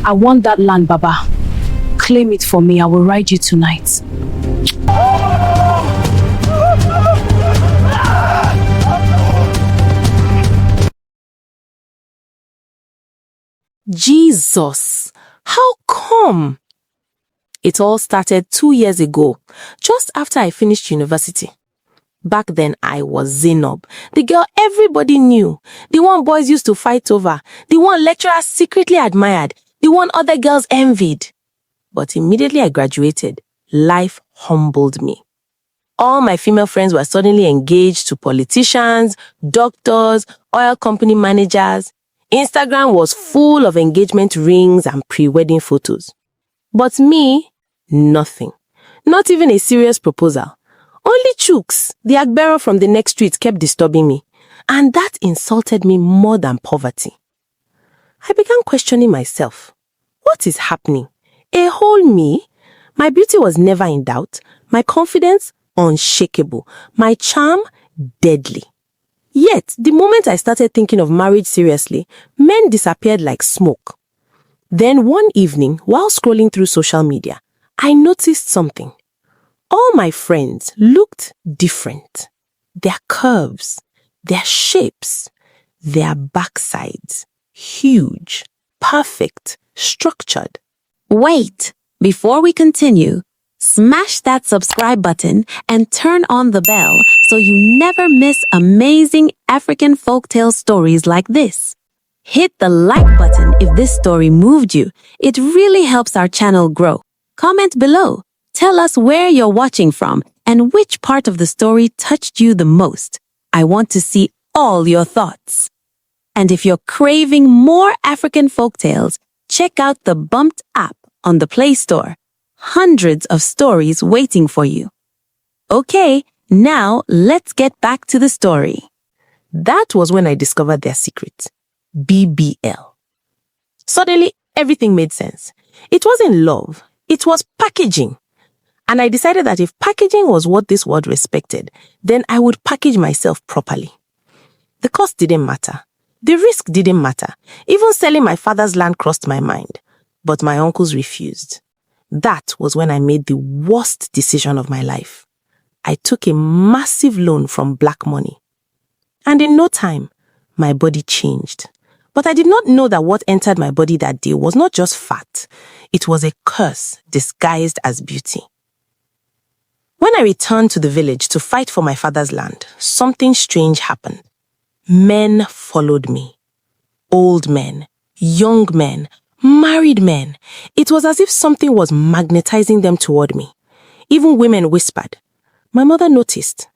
I want that land, Baba. Claim it for me. I will ride you tonight. Jesus, how come? It all started 2 years ago, just after I finished university. Back then, I was Zainab, the girl everybody knew, the one boys used to fight over, the one lecturers secretly admired, the one other girls envied. But immediately I graduated, life humbled me. All my female friends were suddenly engaged to politicians, doctors, oil company managers. Instagram was full of engagement rings and pre-wedding photos. But me, nothing. Not even a serious proposal. Only chooks, the agbero from the next street, kept disturbing me. And that insulted me more than poverty. I began questioning myself. What is happening? A whole me? My beauty was never in doubt. My confidence, unshakable. My charm, deadly. Yet, the moment I started thinking of marriage seriously, men disappeared like smoke. Then one evening, while scrolling through social media, I noticed something. All my friends looked different. Their curves, their shapes, their backsides, huge, perfect, structured. Wait, before we continue, smash that subscribe button and turn on the bell so you never miss amazing African folktale stories like this. Hit the like button if this story moved you. It really helps our channel grow. Comment below. Tell us where you're watching from and which part of the story touched you the most. I want to see all your thoughts. And if you're craving more African folktales, check out the Bumped app on the Play Store. Hundreds of stories waiting for you. Okay, now let's get back to the story. That was when I discovered their secret. BBL. Suddenly, everything made sense. It wasn't love, it was packaging. And I decided that if packaging was what this world respected, then I would package myself properly. The cost didn't matter. The risk didn't matter. Even selling my father's land crossed my mind. But my uncles refused. That was when I made the worst decision of my life. I took a massive loan from Blackmoney. And in no time, my body changed. But I did not know that what entered my body that day was not just fat. It was a curse disguised as beauty. When I returned to the village to fight for my father's land, something strange happened. Men followed me. Old men, young men, married men. It was as if something was magnetizing them toward me. Even women whispered. My mother noticed.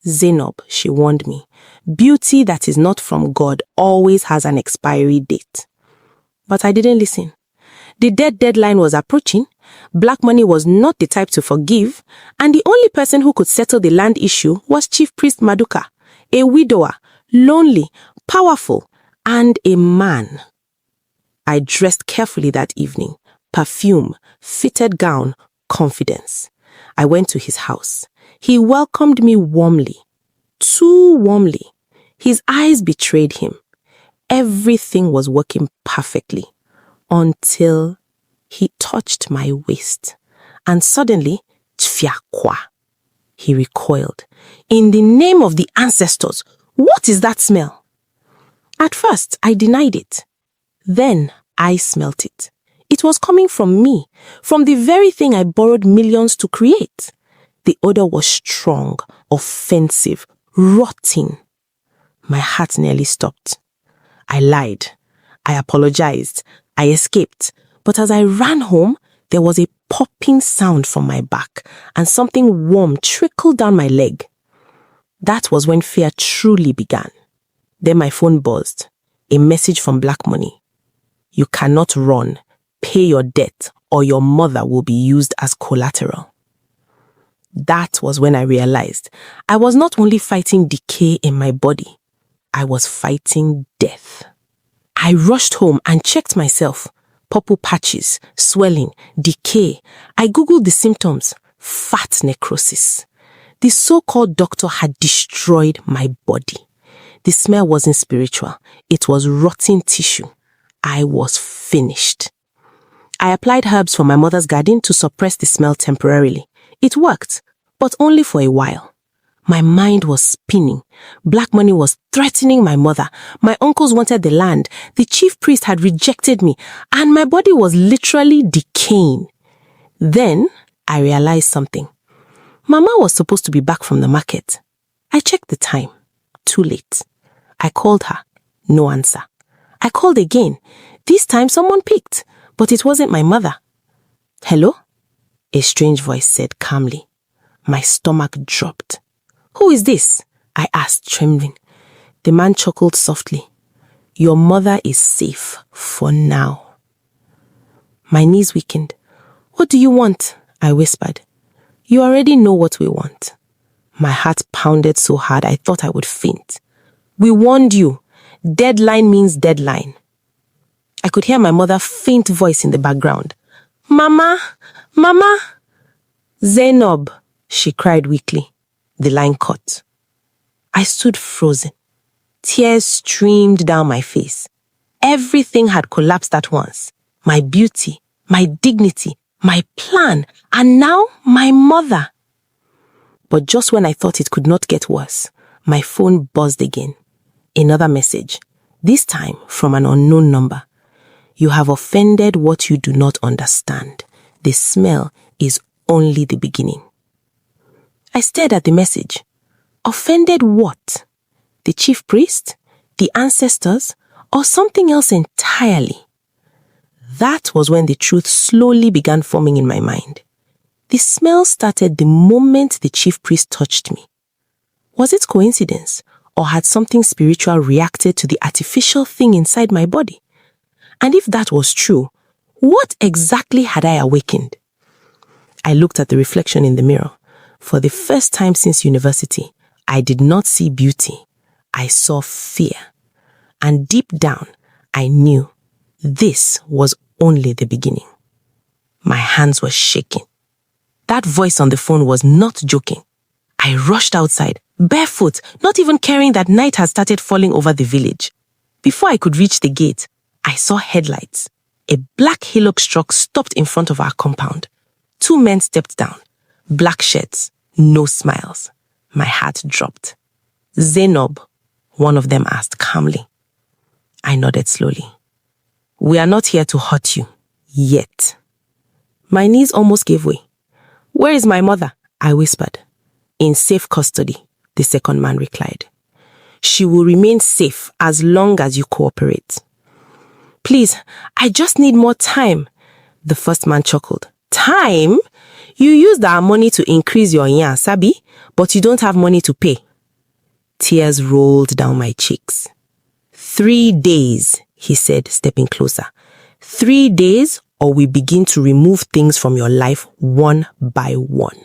Zainab, she warned me, beauty that is not from God always has an expiry date. But I didn't listen. The deadline was approaching. Blackmoney was not the type to forgive, and the only person who could settle the land issue was Chief Priest Maduka, a widower, lonely, powerful, and a man. I dressed carefully that evening. Perfume, fitted gown, confidence. I went to his house. He welcomed me warmly. Too warmly. His eyes betrayed him. Everything was working perfectly. Until he touched my waist. And suddenly, tfiakwa. He recoiled. In the name of the ancestors, what is that smell? At first, I denied it. Then, I smelt it. It was coming from me, from the very thing I borrowed millions to create. The odor was strong, offensive, rotting. My heart nearly stopped. I lied. I apologized. I escaped. But as I ran home, there was a popping sound from my back and something warm trickled down my leg. That was when fear truly began. Then my phone buzzed. A message from Blackmoney. You cannot run. Pay your debt or your mother will be used as collateral. That was when I realized I was not only fighting decay in my body, I was fighting death. I rushed home and checked myself. Purple patches, swelling, decay. I googled the symptoms. Fat necrosis. The so-called doctor had destroyed my body. The smell wasn't spiritual. It was rotting tissue. I was finished. I applied herbs from my mother's garden to suppress the smell temporarily. It worked, but only for a while. My mind was spinning. Blackmoney was threatening my mother. My uncles wanted the land. The chief priest had rejected me, and my body was literally decaying. Then I realized something. Mama was supposed to be back from the market. I checked the time. Too late. I called her. No answer. I called again. This time someone picked, but it wasn't my mother. Hello? A strange voice said calmly. My stomach dropped. Who is this? I asked, trembling. The man chuckled softly. Your mother is safe for now. My knees weakened. What do you want? I whispered. You already know what we want. My heart pounded so hard I thought I would faint. We warned you. Deadline means deadline. I could hear my mother's faint voice in the background. Mama! Mama! Zainab, she cried weakly. The line cut. I stood frozen. Tears streamed down my face. Everything had collapsed at once. My beauty, my dignity, my plan, and now my mother. But just when I thought it could not get worse, my phone buzzed again. Another message, this time from an unknown number. You have offended what you do not understand. The smell is only the beginning. I stared at the message. Offended what? The chief priest? The ancestors? Or something else entirely? That was when the truth slowly began forming in my mind. The smell started the moment the chief priest touched me. Was it coincidence, or had something spiritual reacted to the artificial thing inside my body? And if that was true, what exactly had I awakened? I looked at the reflection in the mirror. For the first time since university, I did not see beauty. I saw fear. And deep down, I knew this was only the beginning. My hands were shaking. That voice on the phone was not joking. I rushed outside, barefoot, not even caring that night had started falling over the village. Before I could reach the gate, I saw headlights. A black Hilux truck stopped in front of our compound. 2 men stepped down. Black shirts, no smiles. My heart dropped. Zainab, one of them asked calmly. I nodded slowly. We are not here to hurt you, yet. My knees almost gave way. Where is my mother? I whispered. In safe custody, the second man replied. She will remain safe as long as you cooperate. Please, I just need more time. The first man chuckled. Time? You used our money to increase your yan, sabi, but you don't have money to pay. Tears rolled down my cheeks. 3 days, he said, stepping closer. 3 days, or we begin to remove things from your life one by one.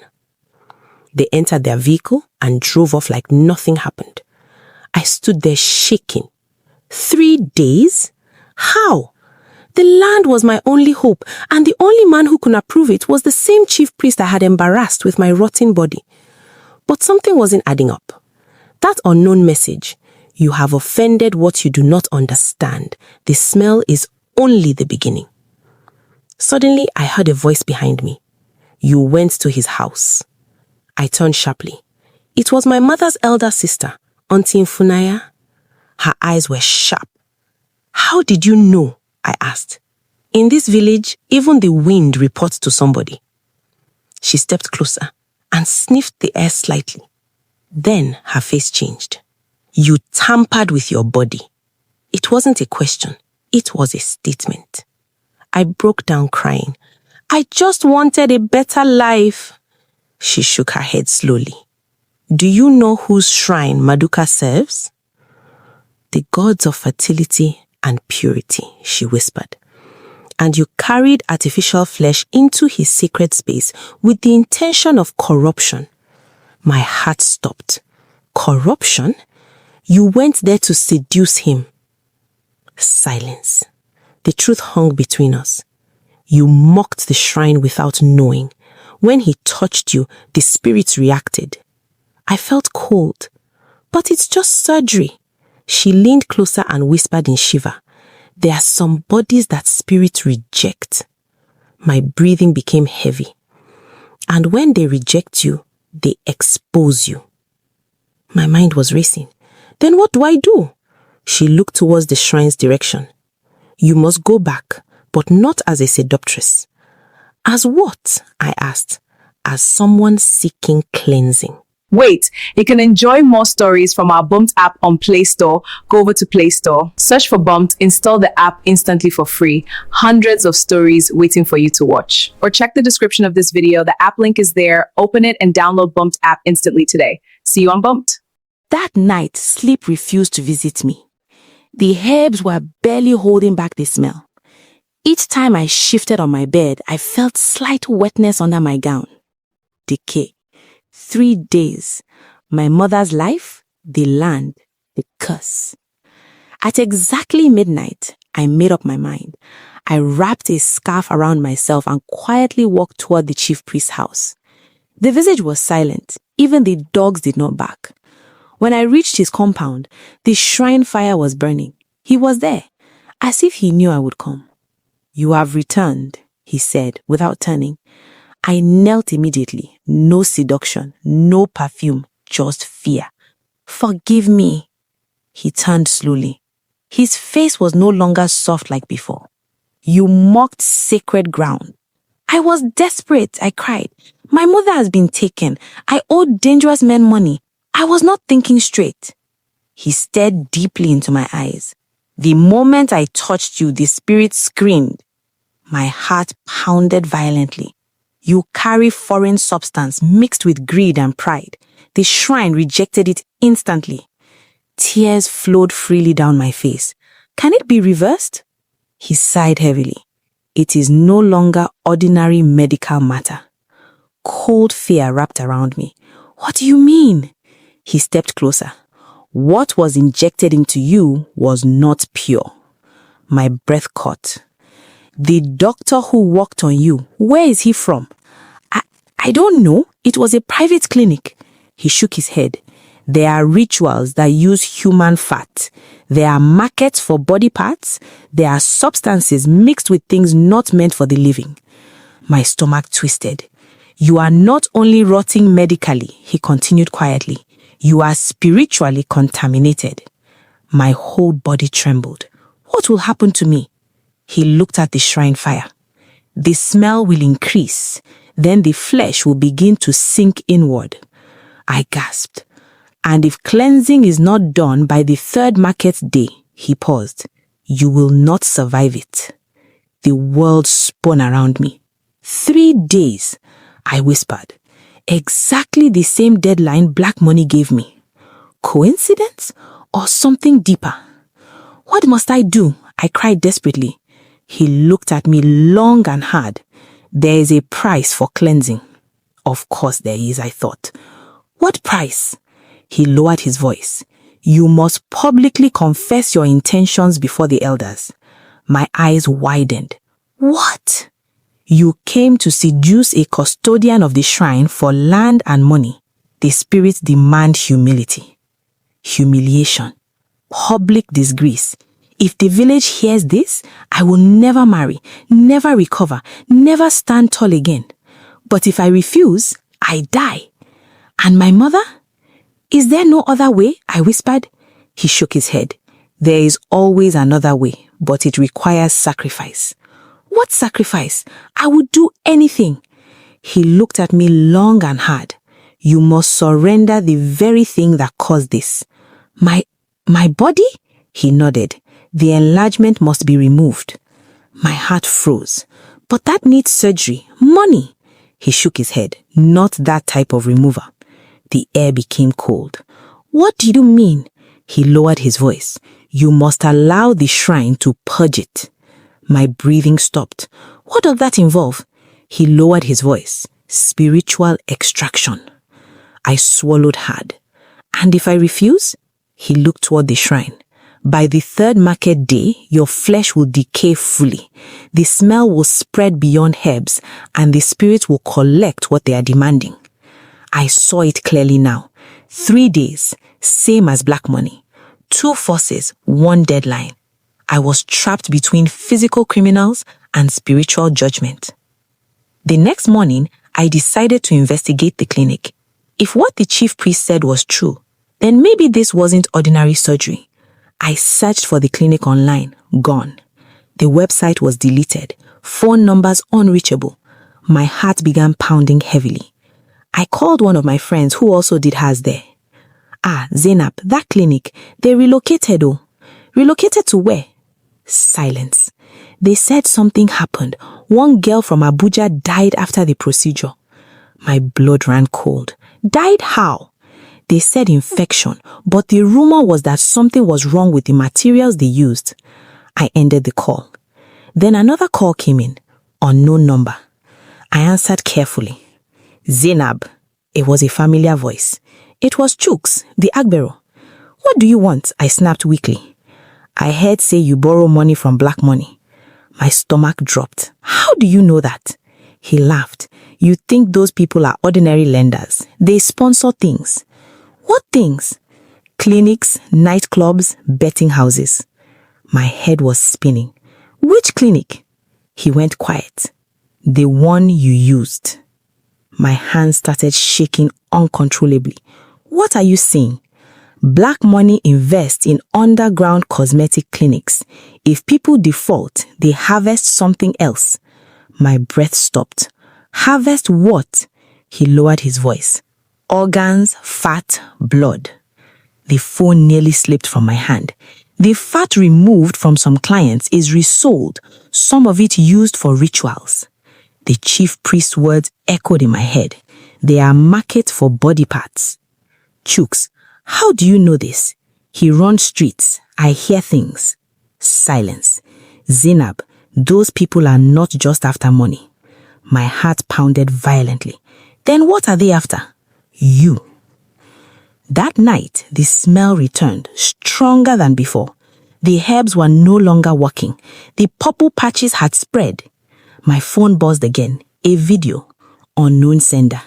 They entered their vehicle and drove off like nothing happened. I stood there shaking. 3 days? How? The land was my only hope, and the only man who could approve it was the same chief priest I had embarrassed with my rotting body. But something wasn't adding up. That unknown message, you have offended what you do not understand. The smell is only the beginning. Suddenly, I heard a voice behind me. You went to his house. I turned sharply. It was my mother's elder sister, Auntie Funaya. Her eyes were sharp. How did you know? I asked. In this village, even the wind reports to somebody. She stepped closer and sniffed the air slightly. Then her face changed. You tampered with your body. It wasn't a question. It was a statement. I broke down crying. I just wanted a better life. She shook her head slowly. Do you know whose shrine Maduka serves? The gods of fertility and purity, she whispered. And you carried artificial flesh into his sacred space with the intention of corruption. My heart stopped. Corruption? You went there to seduce him. Silence. The truth hung between us. You mocked the shrine without knowing. When he touched you, the spirits reacted. I felt cold. But it's just surgery. She leaned closer and whispered in shiver. There are some bodies that spirits reject. My breathing became heavy. And when they reject you, they expose you. My mind was racing. Then what do I do? She looked towards the shrine's direction. You must go back, but not as a seductress. As what? I asked. As someone seeking cleansing. Wait, you can enjoy more stories from our Bumped app on Play Store. Go over to Play Store, search for Bumped, install the app instantly for free. Hundreds of stories waiting for you to watch. Or check the description of this video. The app link is there. Open it and download Bumped app instantly today. See you on Bumped. That night, sleep refused to visit me. The herbs were barely holding back the smell. Each time I shifted on my bed, I felt slight wetness under my gown. Decay. 3 days. My mother's life, the land, the curse. At exactly midnight, I made up my mind. I wrapped a scarf around myself and quietly walked toward the chief priest's house. The village was silent. Even the dogs did not bark. When I reached his compound, the shrine fire was burning. He was there, as if he knew I would come. You have returned, he said, without turning. I knelt immediately. No seduction, no perfume, just fear. Forgive me. He turned slowly. His face was no longer soft like before. You mocked sacred ground. I was desperate, I cried. My mother has been taken. I owed dangerous men money. I was not thinking straight. He stared deeply into my eyes. The moment I touched you, the spirit screamed. My heart pounded violently. You carry foreign substance mixed with greed and pride. The shrine rejected it instantly. Tears flowed freely down my face. Can it be reversed? He sighed heavily. It is no longer ordinary medical matter. Cold fear wrapped around me. What do you mean? He stepped closer. What was injected into you was not pure. My breath caught. The doctor who worked on you, where is he from? I don't know. It was a private clinic. He shook his head. There are rituals that use human fat. There are markets for body parts. There are substances mixed with things not meant for the living. My stomach twisted. You are not only rotting medically, he continued quietly. You are spiritually contaminated. My whole body trembled. What will happen to me? He looked at the shrine fire. The smell will increase. Then the flesh will begin to sink inward. I gasped. And if cleansing is not done by the 3rd market day, he paused, you will not survive it. The world spun around me. 3 days, I whispered. Exactly the same deadline Blackmoney gave me. Coincidence or something deeper? What must I do? I cried desperately. He looked at me long and hard. There is a price for cleansing. Of course there is, I thought. What price? He lowered his voice. You must publicly confess your intentions before the elders. My eyes widened. What? You came to seduce a custodian of the shrine for land and money. The spirits demand humility. Humiliation. Public disgrace. If the village hears this, I will never marry, never recover, never stand tall again. But if I refuse, I die. And my mother? Is there no other way? I whispered. He shook his head. There is always another way, but it requires sacrifice. What sacrifice? I would do anything. He looked at me long and hard. You must surrender the very thing that caused this. My body? He nodded. The enlargement must be removed. My heart froze. But that needs surgery, money. He shook his head. Not that type of remover. The air became cold. What do you mean? He lowered his voice. You must allow the shrine to purge it. My breathing stopped. What does that involve? He lowered his voice. Spiritual extraction. I swallowed hard. And if I refuse? He looked toward the shrine. By the 3rd market day, your flesh will decay fully. The smell will spread beyond herbs, and the spirits will collect what they are demanding. I saw it clearly now. 3 days, same as Blackmoney. 2 forces, 1 deadline. I was trapped between physical criminals and spiritual judgment. The next morning, I decided to investigate the clinic. If what the chief priest said was true, then maybe this wasn't ordinary surgery. I searched for the clinic online, gone. The website was deleted, phone numbers unreachable. My heart began pounding heavily. I called one of my friends who also did hers there. Zainab, that clinic, they relocated. Relocated to where? Silence. They said something happened. One girl from Abuja died after the procedure. My blood ran cold. Died how? They said infection, but the rumor was that something was wrong with the materials they used. I ended the call. Then another call came in. Unknown number. I answered carefully. Zainab. It was a familiar voice. It was Chooks, the Agbero. What do you want? I snapped weakly. I heard say you borrow money from Blackmoney. My stomach dropped. How do you know that? He laughed. You think those people are ordinary lenders. They sponsor things. What things? Clinics, nightclubs, betting houses. My head was spinning. Which clinic? He went quiet. The one you used. My hands started shaking uncontrollably. What are you saying? Blackmoney invests in underground cosmetic clinics. If people default, they harvest something else. My breath stopped. Harvest what? He lowered his voice. Organs, fat, blood. The phone nearly slipped from my hand. The fat removed from some clients is resold, some of it used for rituals. The chief priest's words echoed in my head. They are market for body parts. Chooks, how do you know this? He runs streets. I hear things. Silence. Zainab, those people are not just after money. My heart pounded violently. Then what are they after? You. That night, the smell returned, stronger than before. The herbs were no longer working. The purple patches had spread. My phone buzzed again. A video. Unknown sender.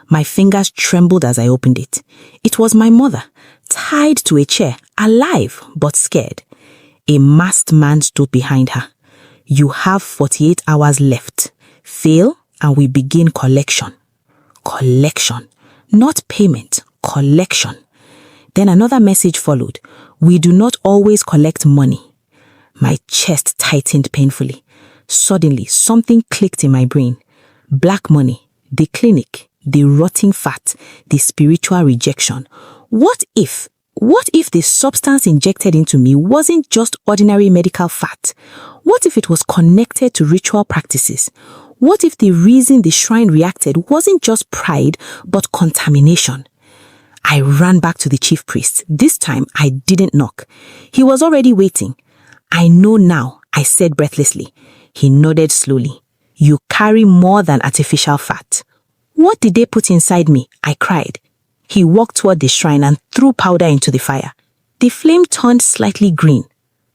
My fingers trembled as I opened it. It was my mother, tied to a chair, alive but scared. A masked man stood behind her. You have 48 hours left. Fail and we begin collection. Collection. Not payment. Collection. Then another message followed. We do not always collect money. My chest tightened painfully. Suddenly, something clicked in my brain. Blackmoney, the clinic, the rotting fat, the spiritual rejection. What if the substance injected into me wasn't just ordinary medical fat? What if it was connected to ritual practices? What if the reason the shrine reacted wasn't just pride, but contamination? I ran back to the chief priest. This time, I didn't knock. He was already waiting. I know now, I said breathlessly. He nodded slowly. You carry more than artificial fat. What did they put inside me? I cried. He walked toward the shrine and threw powder into the fire. The flame turned slightly green.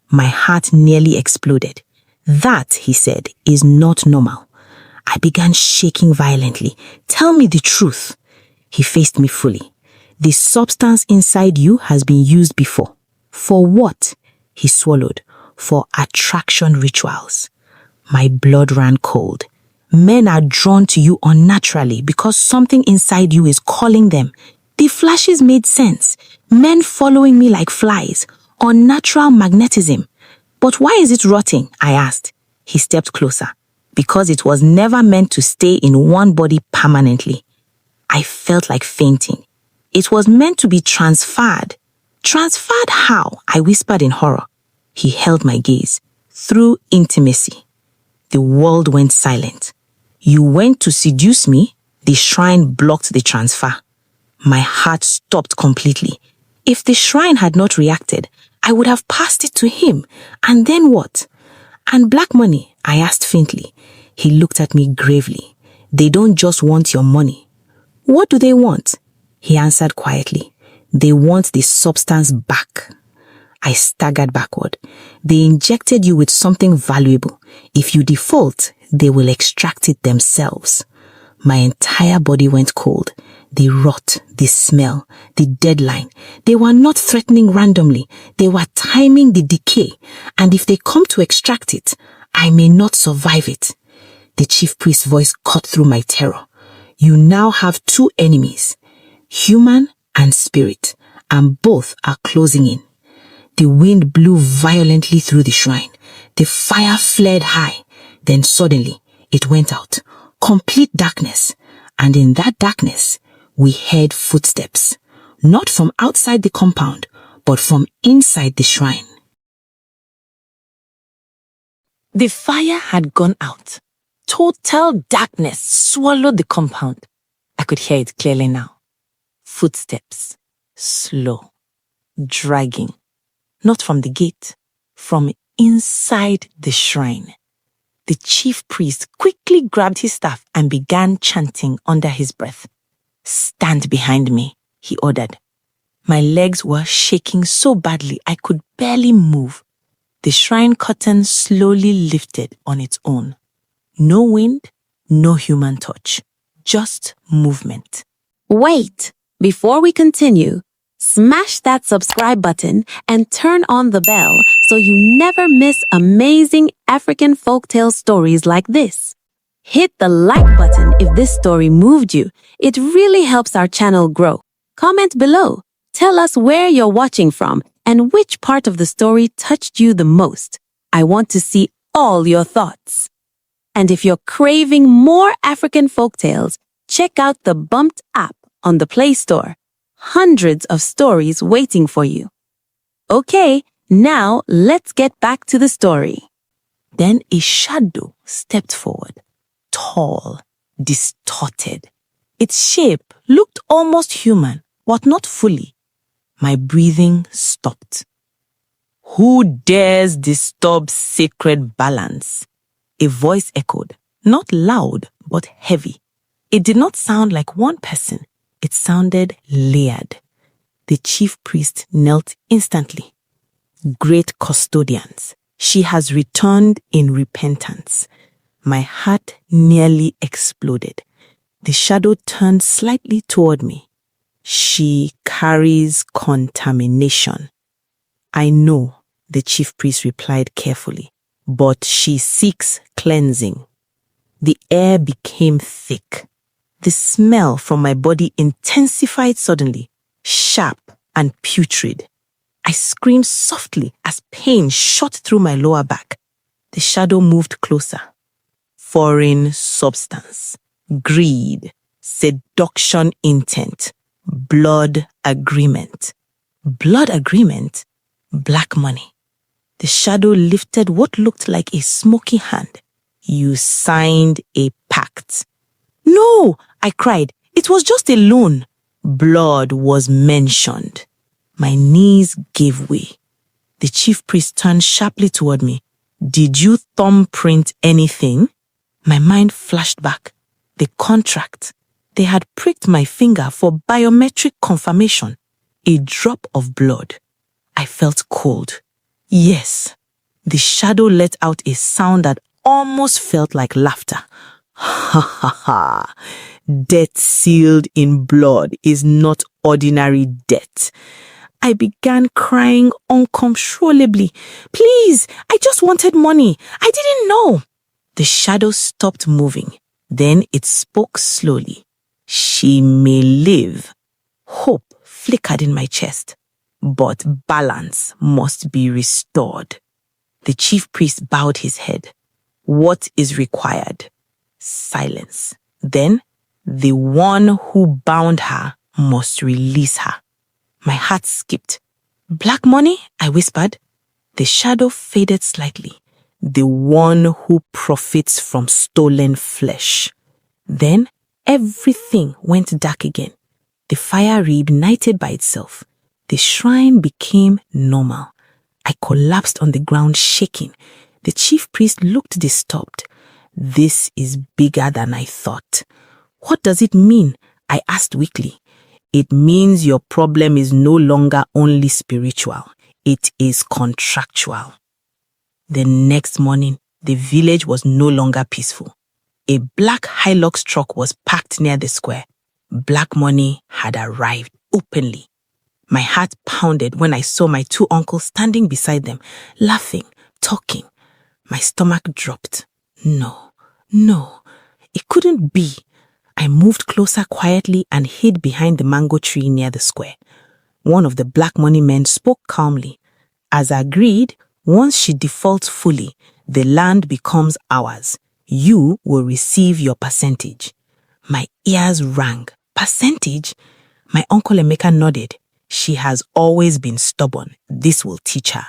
My heart nearly exploded. That, he said, is not normal. I began shaking violently. Tell me the truth. He faced me fully. The substance inside you has been used before. For what? He swallowed. For attraction rituals. My blood ran cold. Men are drawn to you unnaturally because something inside you is calling them. The flashes made sense. Men following me like flies. Unnatural magnetism. But why is it rotting? I asked. He stepped closer. Because it was never meant to stay in one body permanently. I felt like fainting. It was meant to be transferred. Transferred how? I whispered in horror. He held my gaze. Through intimacy. The world went silent. You went to seduce me. The shrine blocked the transfer. My heart stopped completely. If the shrine had not reacted, I would have passed it to him. And then what? And Blackmoney? I asked faintly. He looked at me gravely. They don't just want your money. What do they want? He answered quietly. They want the substance back. I staggered backward. They injected you with something valuable. If you default, they will extract it themselves. My entire body went cold. The rot, the smell, the deadline. They were not threatening randomly. They were timing the decay. And if they come to extract it, I may not survive it. The chief priest's voice cut through my terror. You now have two enemies, human and spirit, and both are closing in. The wind blew violently through the shrine. The fire flared high. Then suddenly, it went out. Complete darkness. And in that darkness, we heard footsteps. Not from outside the compound, but from inside the shrine. The fire had gone out. Total darkness swallowed the compound. I could hear it clearly now. Footsteps. Slow. Dragging. Not from the gate. From inside the shrine. The chief priest quickly grabbed his staff and began chanting under his breath. Stand behind me, he ordered. My legs were shaking so badly I could barely move. The shrine curtain slowly lifted on its own. No wind, no human touch, just movement. Wait! Before we continue, smash that subscribe button and turn on the bell so you never miss amazing African folktale stories like this. Hit the like button if this story moved you. It really helps our channel grow. Comment below. Tell us where you're watching from and which part of the story touched you the most. I want to see all your thoughts. And if you're craving more African folktales, check out the Bumped app on the Play Store. Hundreds of stories waiting for you. Okay, now let's get back to the story. Then a shadow stepped forward. Tall, distorted. Its shape looked almost human, but not fully. My breathing stopped. Who dares disturb sacred balance? A voice echoed, not loud, but heavy. It did not sound like one person. It sounded layered. The chief priest knelt instantly. Great custodians, she has returned in repentance. My heart nearly exploded. The shadow turned slightly toward me. She carries contamination. I know, the chief priest replied carefully, but she seeks cleansing. The air became thick. The smell from my body intensified suddenly, sharp and putrid. I screamed softly as pain shot through my lower back. The shadow moved closer. Foreign substance, greed, seduction intent, blood agreement. Blood agreement? Black money. The shadow lifted what looked like a smoky hand. You signed a pact. No, I cried. It was just a loan. Blood was mentioned. My knees gave way. The chief priest turned sharply toward me. Did you thumbprint anything? My mind flashed back. The contract. They had pricked my finger for biometric confirmation. A drop of blood. I felt cold. Yes. The shadow let out a sound that almost felt like laughter. Ha ha ha. Debt sealed in blood is not ordinary debt. I began crying uncontrollably. Please, I just wanted money. I didn't know. The shadow stopped moving. Then it spoke slowly. She may live. Hope flickered in my chest. But balance must be restored. The chief priest bowed his head. What is required? Silence. Then, the one who bound her must release her. My heart skipped. Black money? I whispered. The shadow faded slightly. The one who profits from stolen flesh. Then, everything went dark again. The fire reignited by itself. The shrine became normal. I collapsed on the ground shaking. The chief priest looked disturbed. This is bigger than I thought. What does it mean? I asked weakly. It means your problem is no longer only spiritual. It is contractual. The next morning, the village was no longer peaceful. A black Hilux truck was parked near the square. Black money had arrived openly. My heart pounded when I saw my two uncles standing beside them, laughing, talking. My stomach dropped. No, No, it couldn't be. I moved closer quietly and hid behind the mango tree near the square. One of the Blackmoney men spoke calmly. As agreed, once she defaults fully, the land becomes ours. You will receive your percentage. My ears rang. Percentage? My Uncle Emeka nodded. She has always been stubborn. This will teach her.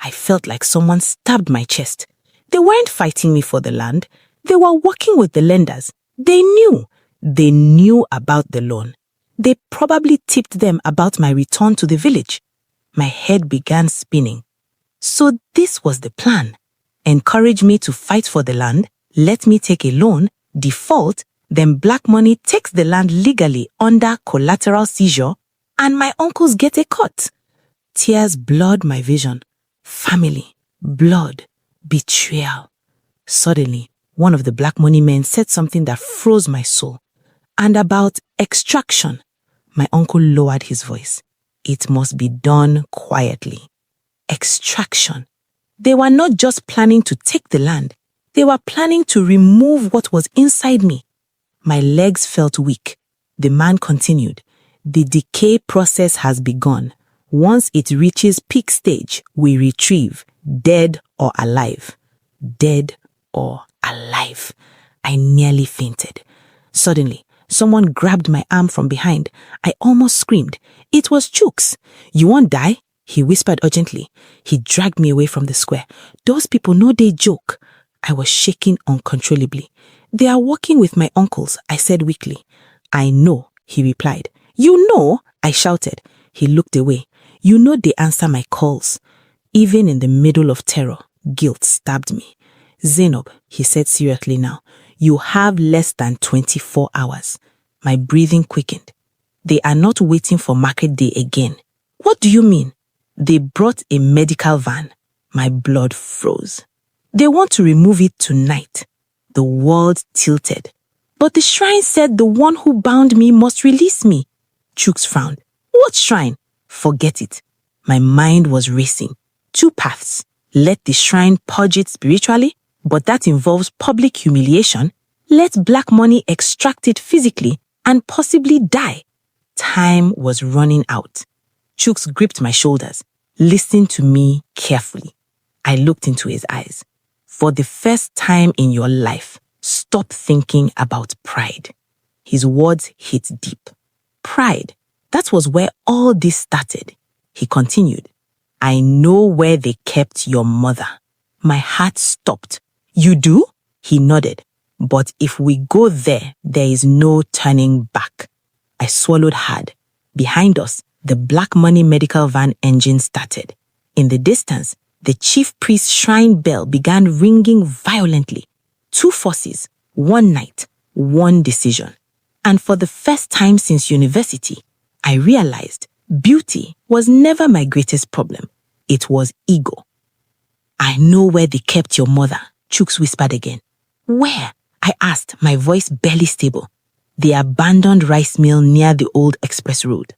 I felt like someone stabbed my chest. They weren't fighting me for the land. They were working with the lenders. They knew. They knew about the loan. They probably tipped them about my return to the village. My head began spinning. So this was the plan. Encourage me to fight for the land, let me take a loan, default, then Blackmoney takes the land legally under collateral seizure, and my uncles get a cut. Tears blurred my vision. Family, blood, betrayal. Suddenly, one of the Blackmoney men said something that froze my soul. And about extraction. My uncle lowered his voice. It must be done quietly. Extraction. They were not just planning to take the land. They were planning to remove what was inside me. My legs felt weak. The man continued. The decay process has begun. Once it reaches peak stage, we retrieve, dead or alive. Dead or alive. I nearly fainted. Suddenly, someone grabbed my arm from behind. I almost screamed. It was Chooks. You won't die? He whispered urgently. He dragged me away from the square. Those people know they joke. I was shaking uncontrollably. They are working with my uncles, I said weakly. I know, he replied. You know? I shouted. He looked away. You know they answer my calls. Even in the middle of terror, guilt stabbed me. Zainab, he said seriously now, you have less than 24 hours. My breathing quickened. They are not waiting for market day again. What do you mean? They brought a medical van. My blood froze. They want to remove it tonight. The world tilted. But the shrine said the one who bound me must release me. Chooks frowned. What shrine? Forget it. My mind was racing. 2 paths. Let the shrine purge it spiritually, but that involves public humiliation. Let Blackmoney extract it physically and possibly die. Time was running out. Chooks gripped my shoulders. Listen to me carefully. I looked into his eyes. For the first time in your life, stop thinking about pride. His words hit deep. Pride. That was where all this started. He continued. I know where they kept your mother. My heart stopped. You do? He nodded. But if we go there, there is no turning back. I swallowed hard. Behind us, the Blackmoney medical van engine started. In the distance, the chief priest's shrine bell began ringing violently. 2 forces, 1 night, 1 decision. And for the first time since university, I realized beauty was never my greatest problem. It was ego. I know where they kept your mother, Chooks whispered again. Where? I asked, my voice barely stable. The abandoned rice mill near the old express road.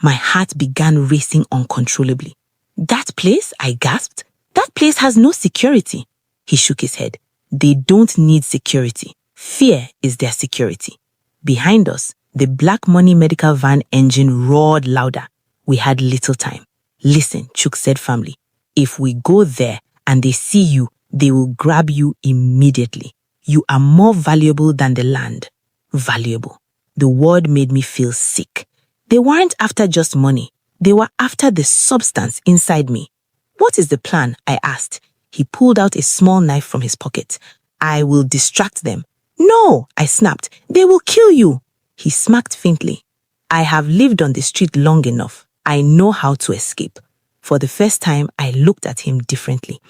My heart began racing uncontrollably. That place? I gasped. That place has no security. He shook his head. They don't need security. Fear is their security. Behind us, the Blackmoney medical van engine roared louder. We had little time. Listen, Chooks said firmly. If we go there and they see you, they will grab you immediately. You are more valuable than the land. Valuable. The word made me feel sick. They weren't after just money. They were after the substance inside me. What is the plan? I asked. He pulled out a small knife from his pocket. I will distract them. No, I snapped. They will kill you. He smacked faintly. I have lived on the street long enough. I know how to escape. For the first time, I looked at him differently.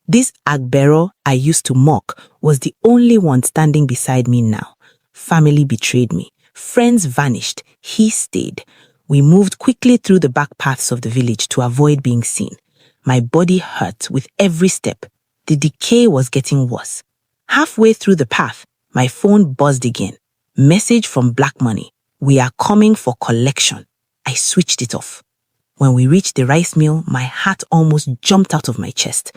This Agbero I used to mock was the only one standing beside me now. Family betrayed me. Friends vanished. He stayed. We moved quickly through the back paths of the village to avoid being seen. My body hurt with every step. The decay was getting worse. Halfway through the path, my phone buzzed again. Message from Blackmoney. We are coming for collection. I switched it off. When we reached the rice mill, my heart almost jumped out of my chest.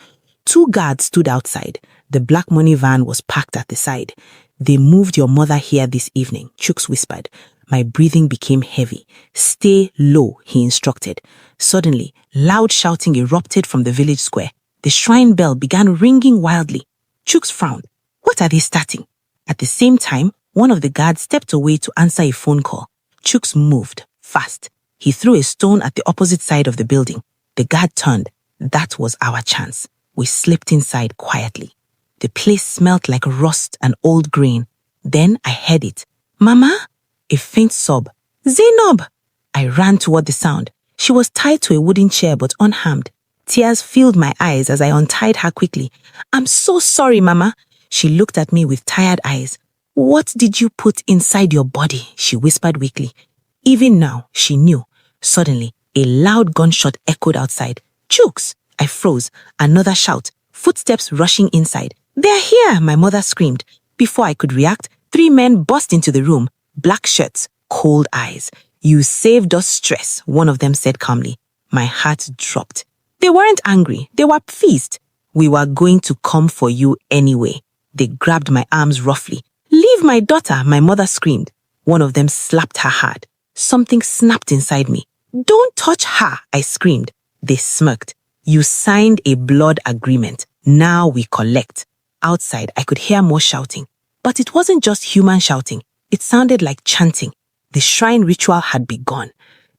2 guards stood outside. The Blackmoney van was parked at the side. They moved your mother here this evening, Chooks whispered. My breathing became heavy. Stay low, he instructed. Suddenly, loud shouting erupted from the village square. The shrine bell began ringing wildly. Chooks frowned. What are they starting? At the same time, one of the guards stepped away to answer a phone call. Chooks moved, fast. He threw a stone at the opposite side of the building. The guard turned. That was our chance. We slipped inside quietly. The place smelt like rust and old grain. Then I heard it. Mama? A faint sob. Zainab! I ran toward the sound. She was tied to a wooden chair but unharmed. Tears filled my eyes as I untied her quickly. I'm so sorry, Mama. She looked at me with tired eyes. What did you put inside your body? She whispered weakly. Even now, she knew. Suddenly, a loud gunshot echoed outside. Chooks! I froze. Another shout. Footsteps rushing inside. They're here, my mother screamed. Before I could react, 3 men burst into the room. Black shirts, cold eyes. You saved us stress, one of them said calmly. My heart dropped. They weren't angry. They were pleased. We were going to come for you anyway. They grabbed my arms roughly. Leave my daughter, my mother screamed. One of them slapped her hard. Something snapped inside me. Don't touch her, I screamed. They smirked. You signed a blood agreement. Now we collect. Outside, I could hear more shouting. But it wasn't just human shouting. It sounded like chanting. The shrine ritual had begun.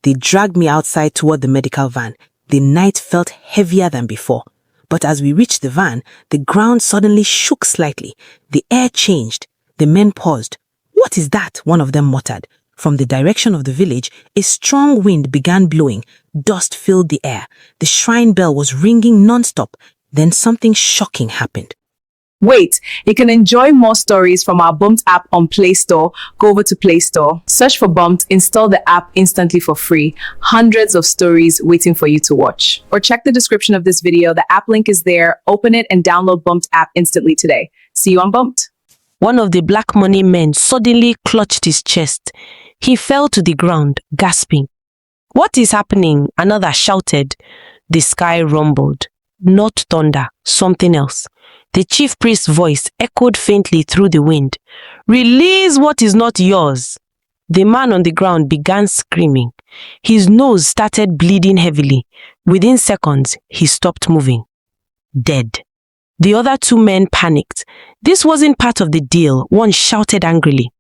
They dragged me outside toward the medical van. The night felt heavier than before. But as we reached the van, the ground suddenly shook slightly. The air changed. The men paused. What is that? One of them muttered. From the direction of the village, a strong wind began blowing. Dust filled the air. The shrine bell was ringing non-stop. Then something shocking happened. Wait, you can enjoy more stories from our Bumped app on Play Store. Go over to Play Store, search for Bumped, install the app instantly for free. Hundreds of stories waiting for you to watch. Or check the description of this video. The app link is there. Open it and download Bumped app instantly today. See you on Bumped. One of the Blackmoney men suddenly clutched his chest. He fell to the ground, gasping. What is happening? Another shouted. The sky rumbled. Not thunder, something else. The chief priest's voice echoed faintly through the wind. Release what is not yours. The man on the ground began screaming. His nose started bleeding heavily. Within seconds, he stopped moving. Dead. The other 2 men panicked. This wasn't part of the deal, one shouted angrily.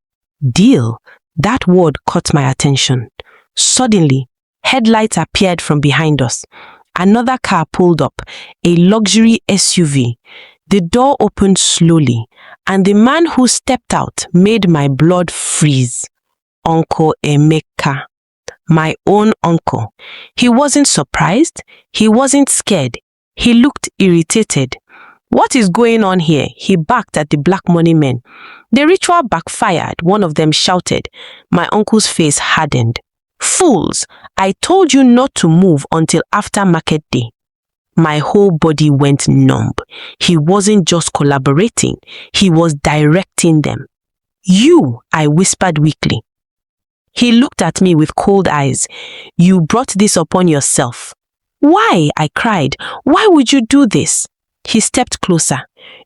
Deal? That word caught my attention. Suddenly, headlights appeared from behind us. Another car pulled up, a luxury SUV. The door opened slowly, and the man who stepped out made my blood freeze. Uncle Emeka, my own uncle. He wasn't surprised. He wasn't scared. He looked irritated. What is going on here? He barked at the Blackmoney men. The ritual backfired, one of them shouted. My uncle's face hardened. Fools! I told you not to move until after market day. My whole body went numb. He wasn't just collaborating, he was directing them. You, I whispered weakly. He looked at me with cold eyes. You brought this upon yourself. Why? I cried. Why would you do this? He stepped closer.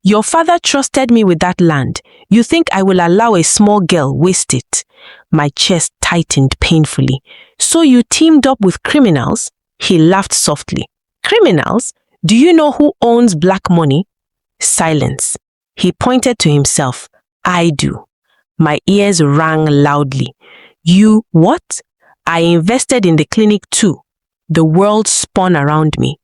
Your father trusted me with that land. You think I will allow a small girl waste it? My chest tightened painfully. So you teamed up with criminals? He laughed softly. Criminals? Do you know who owns Blackmoney? Silence. He pointed to himself. I do. My ears rang loudly. You what? I invested in the clinic too. The world spun around me.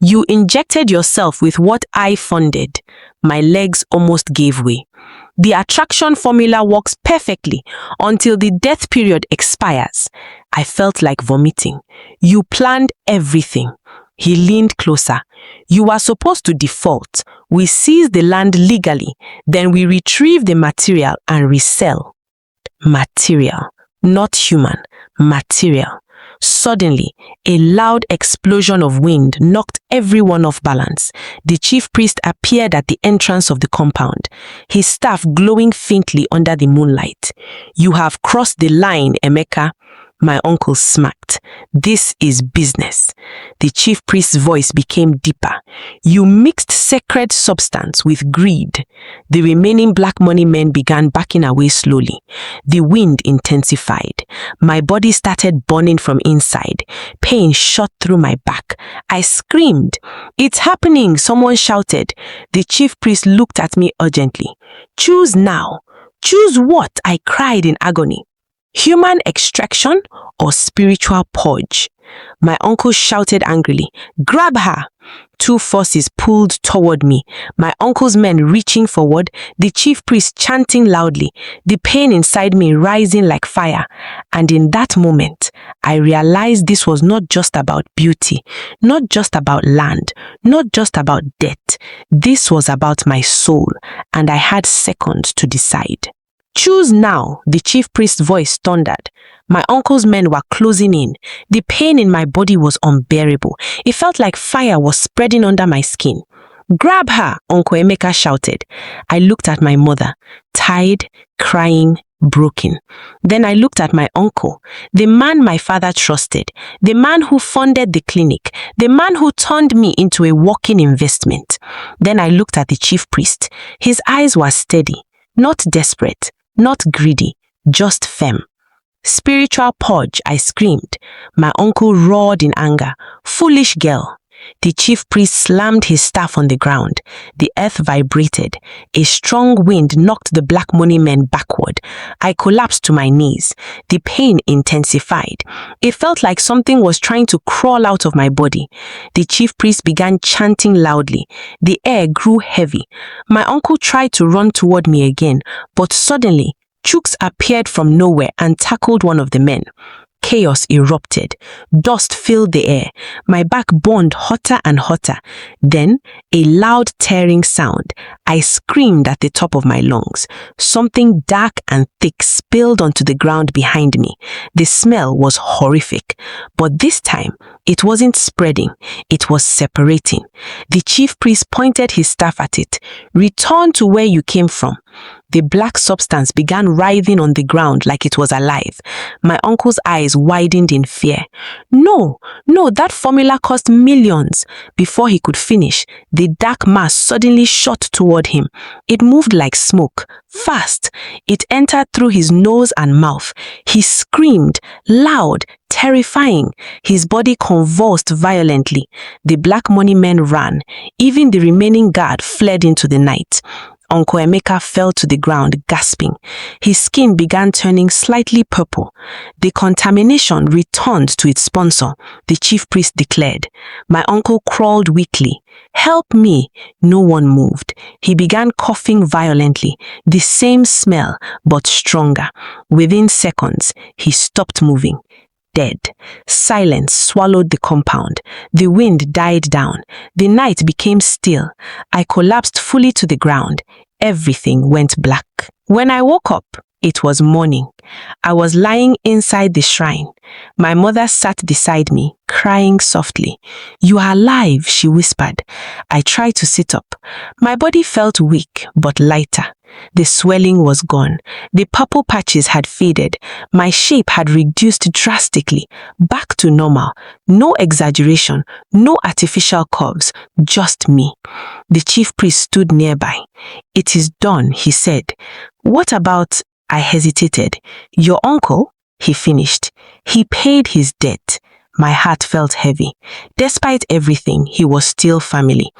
You injected yourself with what I funded. My legs almost gave way. The attraction formula works perfectly until the death period expires. I felt like vomiting. You planned everything. He leaned closer. You are supposed to default. We seize the land legally. Then we retrieve the material and resell. Material, not human. Material. Suddenly, a loud explosion of wind knocked everyone off balance. The chief priest appeared at the entrance of the compound, his staff glowing faintly under the moonlight. You have crossed the line, Emeka. My uncle smacked. This is business. The chief priest's voice became deeper. You mixed sacred substance with greed. The remaining black money men began backing away slowly. The wind intensified. My body started burning from inside. Pain shot through my back. I screamed. It's happening, someone shouted. The chief priest looked at me urgently. Choose now. Choose what? I cried in agony. Human extraction or spiritual purge? My uncle shouted angrily, grab her! Two forces pulled toward me, my uncle's men reaching forward, the chief priest chanting loudly, the pain inside me rising like fire. And in that moment, I realized this was not just about beauty, not just about land, not just about death. This was about my soul, and I had seconds to decide. Choose now, the chief priest's voice thundered. My uncle's men were closing in. The pain in my body was unbearable. It felt like fire was spreading under my skin. Grab her, Uncle Emeka shouted. I looked at my mother, tired, crying, broken. Then I looked at my uncle, the man my father trusted, the man who funded the clinic, the man who turned me into a walking investment. Then I looked at the chief priest. His eyes were steady, not desperate, not greedy, just firm. Spiritual purge, I screamed. My uncle roared in anger. Foolish girl. The chief priest slammed his staff on the ground. The earth vibrated. A strong wind knocked the black money men backward. I collapsed to my knees. The pain intensified. It felt like something was trying to crawl out of my body. The chief priest began chanting loudly. The air grew heavy. My uncle tried to run toward me again, but suddenly, Chooks appeared from nowhere and tackled one of the men. Chaos erupted. Dust filled the air. My back burned hotter and hotter. Then, a loud tearing sound. I screamed at the top of my lungs. Something dark and thick spilled onto the ground behind me. The smell was horrific. But this time, it wasn't spreading. It was separating. The chief priest pointed his staff at it. Return to where you came from. The black substance began writhing on the ground like it was alive. My uncle's eyes widened in fear. No, that formula cost millions. Before he could finish, the dark mass suddenly shot toward him. It moved like smoke, fast. It entered through his nose and mouth. He screamed, loud, terrifying. His body convulsed violently. The black money men ran. Even the remaining guard fled into the night. Uncle Emeka fell to the ground, gasping. His skin began turning slightly purple. The contamination returned to its sponsor, the chief priest declared. My uncle crawled weakly. Help me! No one moved. He began coughing violently, the same smell, but stronger. Within seconds, he stopped moving. Dead. Silence swallowed the compound. The wind died down. The night became still. I collapsed fully to the ground. Everything went black. When I woke up, it was morning. I was lying inside the shrine. My mother sat beside me, crying softly. You are alive, she whispered. I tried to sit up. My body felt weak, but lighter. The swelling was gone. The purple patches had faded. My shape had reduced drastically, back to normal. No exaggeration, no artificial curves, just me. The chief priest stood nearby. It is done, he said. What about... I hesitated. Your uncle? He finished. He paid his debt. My heart felt heavy. Despite everything, he was still family.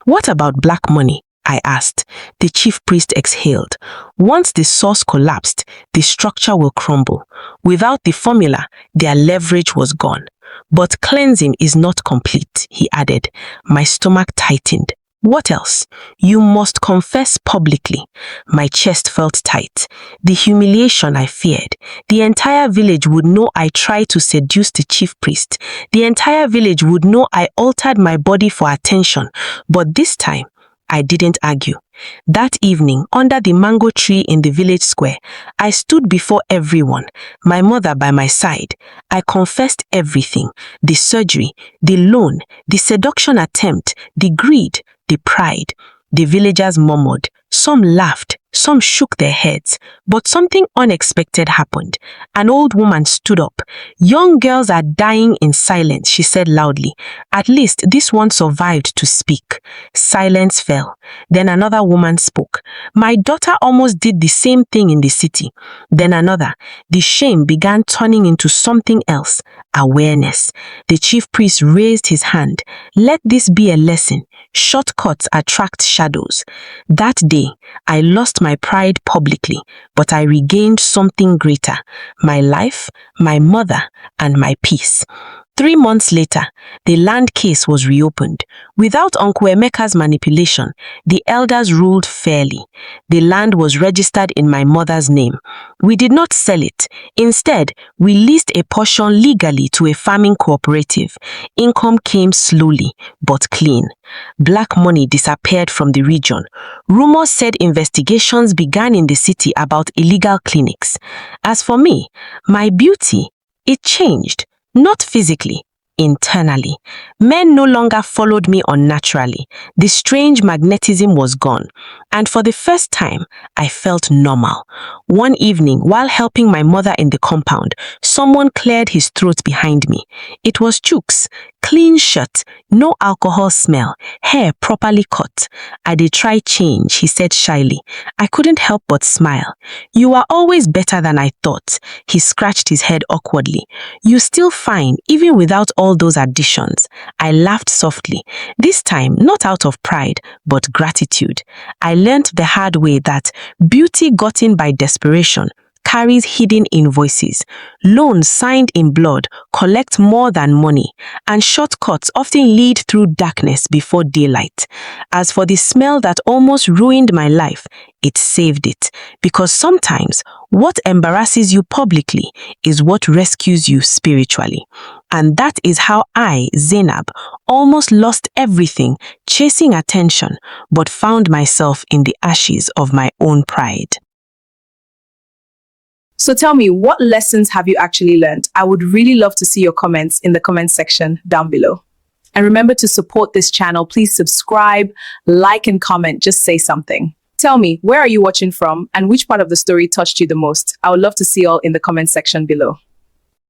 What about black money? I asked. The chief priest exhaled. Once the source collapsed, the structure will crumble. Without the formula, their leverage was gone. But cleansing is not complete, he added. My stomach tightened. What else? You must confess publicly. My chest felt tight. The humiliation I feared. The entire village would know I tried to seduce the chief priest. The entire village would know I altered my body for attention. But this time, I didn't argue. That evening, under the mango tree in the village square, I stood before everyone, my mother by my side. I confessed everything, the surgery, the loan, the seduction attempt, the greed, the pride. The villagers murmured. Some laughed, Some shook their heads, but something unexpected happened. An old woman stood up. "Young girls are dying in silence," she said loudly. "At least this one survived to speak." Silence fell. Then another woman spoke. "My daughter almost did the same thing in the city." Then another. The shame began turning into something else. Awareness. The chief priest raised his hand. "Let this be a lesson. Shortcuts attract shadows." That day, I lost my pride publicly, but I regained something greater: my life, my mother, and my peace. 3 months later, the land case was reopened. Without Uncle Emeka's manipulation, the elders ruled fairly. The land was registered in my mother's name. We did not sell it. Instead, we leased a portion legally to a farming cooperative. Income came slowly, but clean. Black money disappeared from the region. Rumors said investigations began in the city about illegal clinics. As for me, my beauty, it changed. Not physically, internally. Men no longer followed me unnaturally. The strange magnetism was gone. And for the first time, I felt normal. One evening, while helping my mother in the compound, someone cleared his throat behind me. It was Chooks. Clean shirt, no alcohol smell, hair properly cut. "I did try change," he said shyly. I couldn't help but smile. "You are always better than I thought." He scratched his head awkwardly. "You still fine, even without all those additions." I laughed softly. This time, not out of pride, but gratitude. I learned the hard way that beauty gotten by desperation carries hidden invoices. Loans signed in blood collect more than money, and shortcuts often lead through darkness before daylight. As for the smell that almost ruined my life, it saved it, because sometimes what embarrasses you publicly is what rescues you spiritually. And that is how I, Zainab, almost lost everything chasing attention, but found myself in the ashes of my own pride. So tell me, what lessons have you actually learned? I would really love to see your comments in the comment section down below. And remember to support this channel. Please subscribe, like, and comment. Just say something. Tell me, where are you watching from and which part of the story touched you the most? I would love to see all in the comment section below.